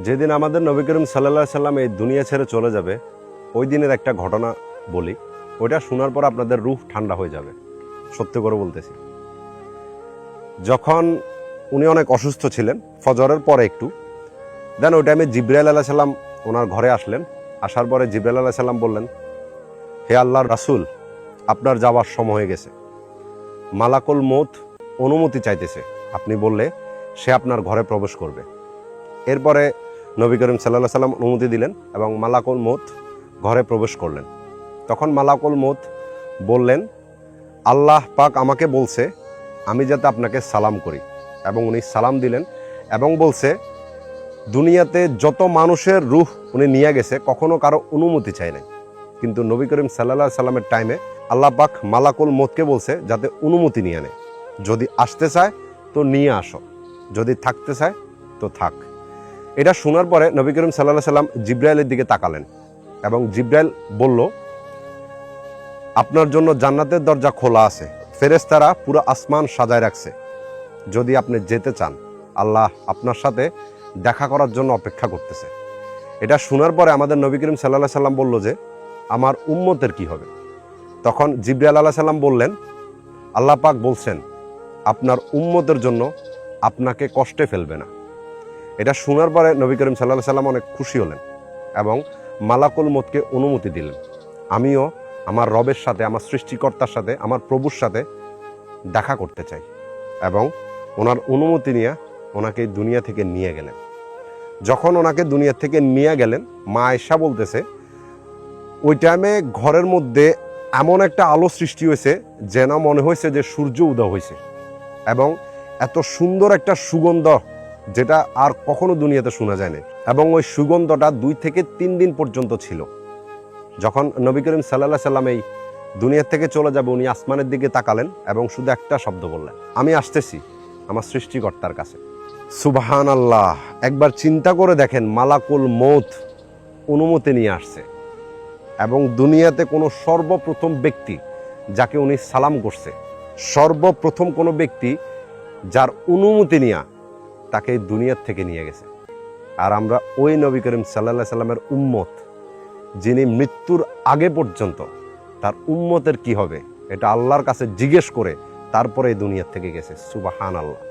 যেদিন আমাদের নবী করিম সাল্লাল্লাহু আলাইহি সাল্লাম এই দুনিয়া ছেড়ে চলে যাবে, ওই দিনের একটা ঘটনা বলি। ওইটা শোনার পর আপনাদের রূহ ঠান্ডা হয়ে যাবে, সত্য করে বলতেছি। যখন উনি অনেক অসুস্থ ছিলেন, ফজরের পরে একটু দেন ওই টাইমে জিবরাইল আলাইহিস সালাম ওনার ঘরে আসলেন। আসার পরে জিবরাইল আলাইহিস সালাম বললেন, হে আল্লাহর রাসূল, আপনার যাওয়ার সময় হয়ে গেছে। মালাকুল মউত অনুমতি চাইতেছে, আপনি বললে সে আপনার ঘরে প্রবেশ করবে। এরপরে নবী করিম সাল্লাল্লাহু আলাইহি সাল্লাম অনুমতি দিলেন এবং মালাকুল মউত ঘরে প্রবেশ করলেন। তখন মালাকুল মউত বললেন, আল্লাহ পাক আমাকে বলছে আমি যাতে আপনাকে সালাম করি, এবং উনি সালাম দিলেন এবং বলছে দুনিয়াতে যত মানুষের রূহ উনি নিয়ে গেছে কখনো কারো অনুমতি চাই নাই, কিন্তু নবী করিম সাল্লাল্লাহু আলাইহি সাল্লামের টাইমে আল্লাহ পাক মালাকুল মউতকে বলছে যাতে অনুমতি নিয়ে নেয়। যদি আসতে চায় তো নিয়ে আসো, যদি থাকতে চায় তো থাক। এটা শোনার পরে নবী করিম সাল্লাল্লাহু আলাইহি সাল্লাম জিবরাইলের দিকে তাকালেন এবং জিবরাইল বলল, আপনার জন্য জান্নাতের দরজা খোলা আছে, ফেরেশতারা পুরো আসমান সাজায় রাখছে। যদি আপনি যেতে চান, আল্লাহ আপনার সাথে দেখা করার জন্য অপেক্ষা করতেছে। এটা শোনার পরে আমাদের নবী করিম সাল্লাল্লাহু আলাইহি সাল্লাম বলল যে আমার উম্মতের কি হবে? তখন জিবরাইল আলাইহিস সালাম বললেন, আল্লাহ পাক বলছেন আপনার উম্মতের জন্য আপনাকে কষ্টে ফেলবে না। এটা শোনার পরে নবী করিম সাল্লাল্লাহু আলাইহি সাল্লাম অনেক খুশি হলেন এবং মালাকুল মউতকে অনুমতি দিলেন, আমিও আমার রবের সাথে, আমার সৃষ্টিকর্তার সাথে, আমার প্রভুর সাথে দেখা করতে চাই। এবং ওনার অনুমতি নিয়ে ওনাকে দুনিয়া থেকে নিয়ে গেলেন। যখন ওনাকে দুনিয়া থেকে নিয়ে গেলেন, মা আয়েশা বলতেছে ওই টাইমে ঘরের মধ্যে এমন একটা আলো সৃষ্টি হয়েছে যেন মনে হয়েছে যে সূর্য উদয় হয়েছে, এবং এত সুন্দর একটা সুগন্ধ যেটা আর কখনো দুনিয়াতে শোনা যায়নি, এবং ওই সুগন্ধটা 2 থেকে 3 দিন পর্যন্ত ছিল। যখন নবী করিম সাল্লাল্লাহু আলাইহি সাল্লাম এই দুনিয়া থেকে চলে যাবে, উনি আসমানের দিকে তাকালেন এবং শুধু একটা শব্দ বললেন, আমি আসতেছি আমার সৃষ্টিকর্তার কাছে। সুবহানাল্লাহ! একবার চিন্তা করে দেখেন, মালাকুল মউত অনুমতি নিয়ে আসছে এবং দুনিয়াতে কোনো সর্বপ্রথম ব্যক্তি যাকে উনি সালাম করছে, সর্বপ্রথম কোনো ব্যক্তি যার অনুমতি নিয়ে তাকে দুনিয়ার থেকে নিয়ে গেছে। আর আমরা ওই নবী করিম সাল্লাল্লাহু আলাইহি সাল্লামের উম্মত, যিনি মৃত্যুর আগে পর্যন্ত তার উম্মতের কি হবে এটা আল্লাহর কাছে জিজ্ঞেস করে তারপরে এই দুনিয়ার থেকে গেছে। সুবহানাল্লাহ!